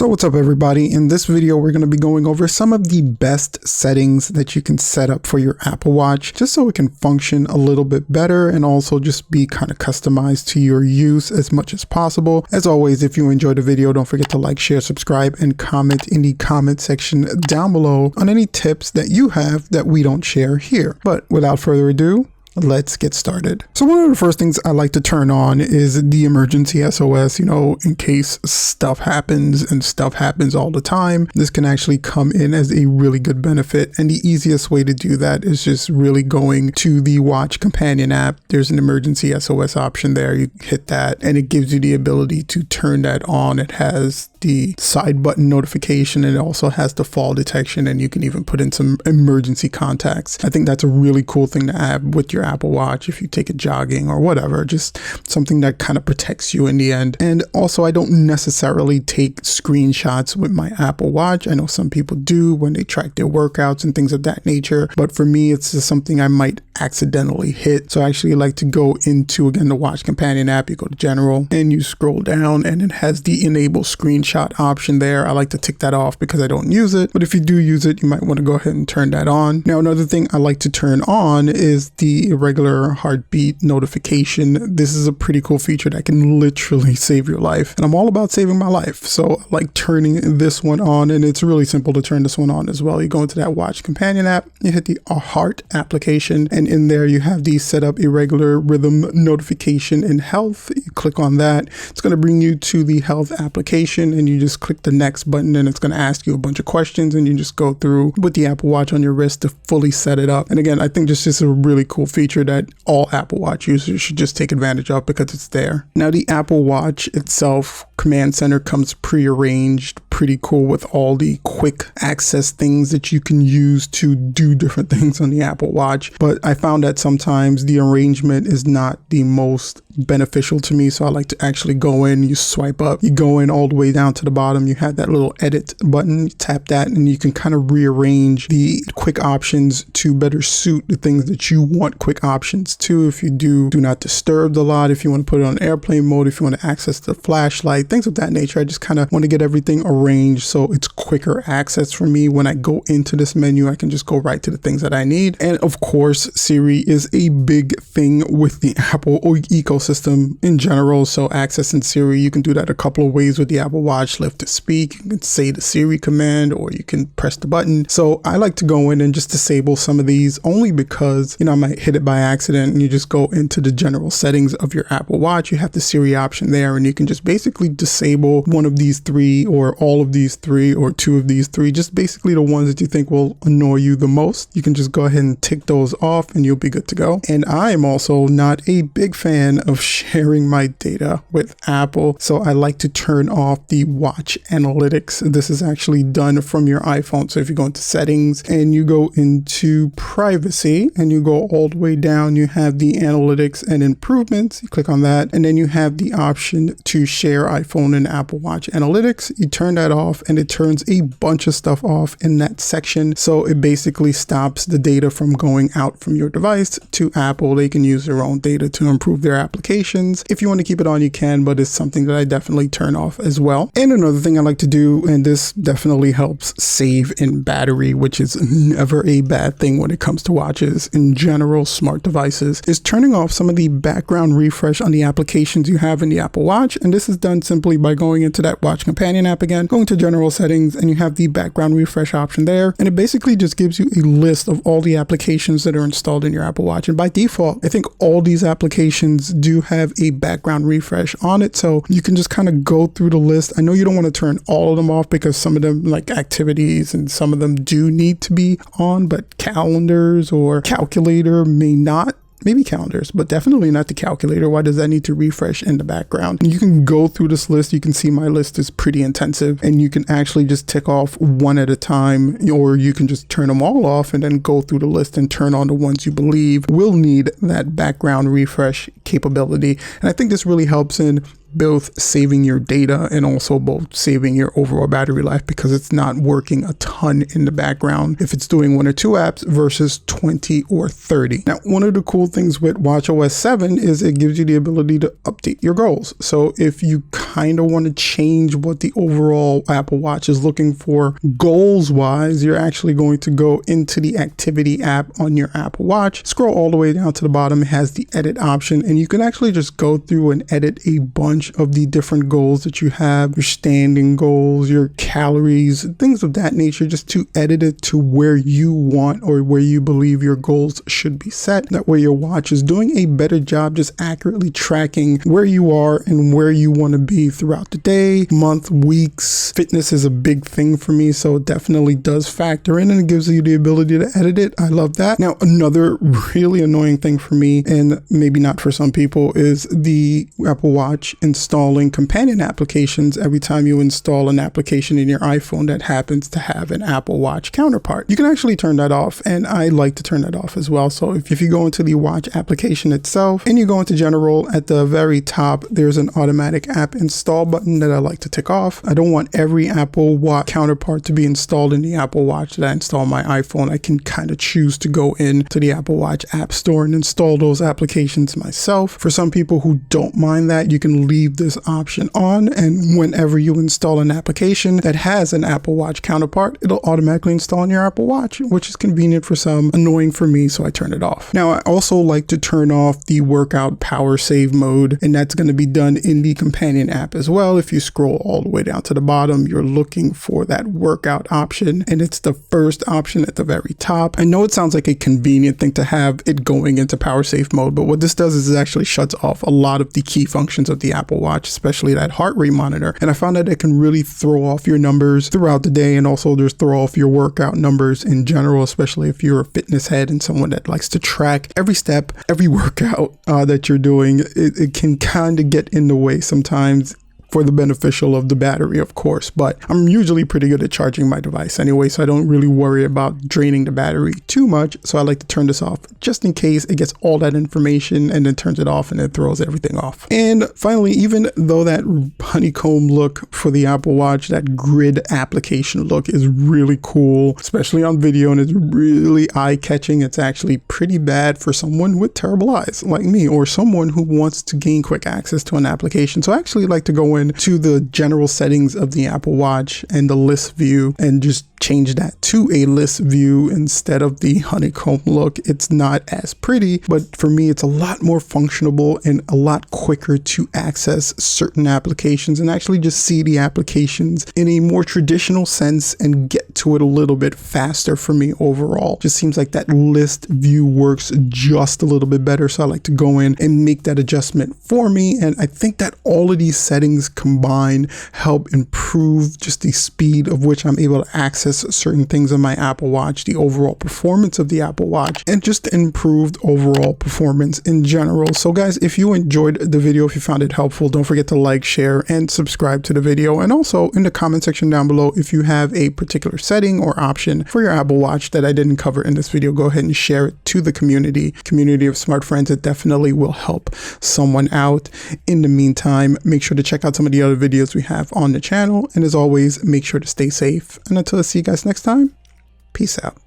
So what's up everybody? In this video we're going to be going over some of the best settings that you can set up for your Apple Watch just so it can function a little bit better and also just be kind of customized to your use as much as possible. As always, if you enjoyed the video, don't forget to like, share, subscribe, and comment in the comment section down below on any tips that you have that we don't share here. But without further ado, let's get started. So one of the first things I like to turn on is the emergency SOS, in case stuff happens, and stuff happens all the time. This can actually come in as a really good benefit. And the easiest way to do that is just really going to the Watch Companion app. There's an emergency SOS option there. You hit that and it gives you the ability to turn that on. It has the side button notification and it also has the fall detection, and you can even put in some emergency contacts. I think that's a really cool thing to have with your Apple Watch if you take it jogging or whatever, just something that kind of protects you in the end. And also, I don't necessarily take screenshots with my Apple Watch. I know some people do when they track their workouts and things of that nature, but for me it's just something I might accidentally hit. So I actually like to go into, again, the Watch Companion app. You go to General and you scroll down and it has the enable screenshot option there. I like to tick that off because I don't use it, but if you do use it, you might want to go ahead and turn that on. Now, another thing I like to turn on is the irregular heartbeat notification. This is a pretty cool feature that can literally save your life, and I'm all about saving my life, so I like turning this one on, and it's really simple to turn this one on as well. You go into that Watch Companion app, you hit the Heart application, and in there you have the set up irregular rhythm notification in health. You click on that, it's going to bring you to the health application, and you just click the next button, and it's going to ask you a bunch of questions, and you just go through with the Apple Watch on your wrist to fully set it up. And again, I think this is a really cool feature that all Apple Watch users should just take advantage of because it's there. Now, the Apple Watch itself, Command Center, comes pre-arranged, pretty cool with all the quick access things that you can use to do different things on the Apple Watch. But I found that sometimes the arrangement is not the most beneficial to me, so I like to actually go in, you swipe up, you go in all the way down to the bottom, you have that little edit button, you tap that, and you can kind of rearrange the quick options to better suit the things that you want quick options to. If you do not disturb a lot, if you want to put it on airplane mode, if you want to access the flashlight, things of that nature. I just kind of want to get everything arranged so it's quicker access for me. When I go into this menu, I can just go right to the things that I need. And of course, Siri is a big thing with the Apple ecosystem in general. So accessing Siri, you can do that a couple of ways with the Apple Watch. Lift to speak, you can say the Siri command, or you can press the button. So I like to go in and just disable some of these, only because, I might hit it by accident. And you just go into the general settings of your Apple Watch. You have the Siri option there, and you can just basically disable one of these three, or all of these three, or two of these three, just basically the ones that you think will annoy you the most. You can just go ahead and tick those off and you'll be good to go. And I am also not a big fan of sharing my data with Apple, so I like to turn off the watch analytics. This is actually done from your iPhone. So if you go into settings and you go into privacy and you go all the way down, you have the analytics and improvements. You click on that, and then you have the option to share iPhone and Apple Watch analytics. You turn that off and it turns a bunch of stuff off in that section. So it basically stops the data from going out from your device to Apple. They can use their own data to improve their applications. If you want to keep it on, you can, but it's something that I definitely turn off as well. And another thing I like to do, and this definitely helps save in battery, which is never a bad thing when it comes to watches in general, smart devices, is turning off some of the background refresh on the applications you have in the Apple Watch. And this is done simply by going into that Watch Companion app again, going to general settings, and you have the background refresh option there. And it basically just gives you a list of all the applications that are installed in your Apple Watch. And by default, I think all these applications do have a background refresh on it. So you can just kind of go through the list. I know you don't want to turn all of them off because some of them, like activities, and some of them do need to be on, but calendars or calculator may not. Maybe calendars, but definitely not the calculator. Why does that need to refresh in the background? And you can go through this list. You can see my list is pretty intensive, and you can actually just tick off one at a time, or you can just turn them all off and then go through the list and turn on the ones you believe will need that background refresh capability. And I think this really helps in both saving your data and also both saving your overall battery life, because it's not working a ton in the background if it's doing 1 or 2 apps versus 20 or 30. Now, one of the cool things with watchOS 7 is it gives you the ability to update your goals. So if you kind of want to change what the overall Apple Watch is looking for goals wise, you're actually going to go into the activity app on your Apple Watch, scroll all the way down to the bottom. It has the edit option, and you can actually just go through and edit a bunch of the different goals that you have, your standing goals, your calories, things of that nature, just to edit it to where you want or where you believe your goals should be set. That way your watch is doing a better job just accurately tracking where you are and where you want to be throughout the day, month, weeks. Fitness is a big thing for me, so it definitely does factor in, and it gives you the ability to edit it. I love that. Now, another really annoying thing for me, and maybe not for some people, is the Apple Watch installing companion applications every time you install an application in your iPhone that happens to have an Apple Watch counterpart. You can actually turn that off, and I like to turn that off as well. So if you go into the watch application itself and you go into general, at the very top there's an automatic app install button that I like to tick off. I don't want every Apple Watch counterpart to be installed in the Apple Watch that I install on my iPhone. I can kind of choose to go into the Apple Watch App Store and install those applications myself. For some people who don't mind that, you can leave this option on, and whenever you install an application that has an Apple Watch counterpart, it'll automatically install on your Apple Watch, which is convenient for some, annoying for me, so I turn it off. Now, I also like to turn off the workout power save mode, and that's going to be done in the companion app as well. If you scroll all the way down to the bottom, you're looking for that workout option, and it's the first option at the very top. I know it sounds like a convenient thing to have it going into power save mode, but what this does is it actually shuts off a lot of the key functions of the Apple Watch, especially that heart rate monitor. And I found that it can really throw off your numbers throughout the day, and also just throw off your workout numbers in general, especially if you're a fitness head and someone that likes to track every step, every workout that you're doing. It can kind of get in the way sometimes, for the beneficial of the battery, of course, but I'm usually pretty good at charging my device anyway, so I don't really worry about draining the battery too much. So I like to turn this off just in case it gets all that information and then turns it off and it throws everything off. And finally, even though that honeycomb look for the Apple Watch, that grid application look is really cool, especially on video, and it's really eye-catching, it's actually pretty bad for someone with terrible eyes like me, or someone who wants to gain quick access to an application. So I actually like to go in to the general settings of the Apple Watch and the list view and just change that to a list view instead of the honeycomb look. It's not as pretty, but for me it's a lot more functional and a lot quicker to access certain applications and actually just see the applications in a more traditional sense and get to it a little bit faster for me overall. Just seems like that list view works just a little bit better, so I like to go in and make that adjustment for me, and I think that all of these settings combined help improve just the speed of which I'm able to access certain things on my Apple Watch, the overall performance of the Apple Watch, and just improved overall performance in general. So guys, if you enjoyed the video, if you found it helpful, don't forget to like, share, and subscribe to the video. And also in the comment section down below, if you have a particular setting or option for your Apple Watch that I didn't cover in this video, go ahead and share it to the community of smart friends. It definitely will help someone out. In the meantime, make sure to check out some of the other videos we have on the channel, and as always, make sure to stay safe, and until I see you guys next time, peace out.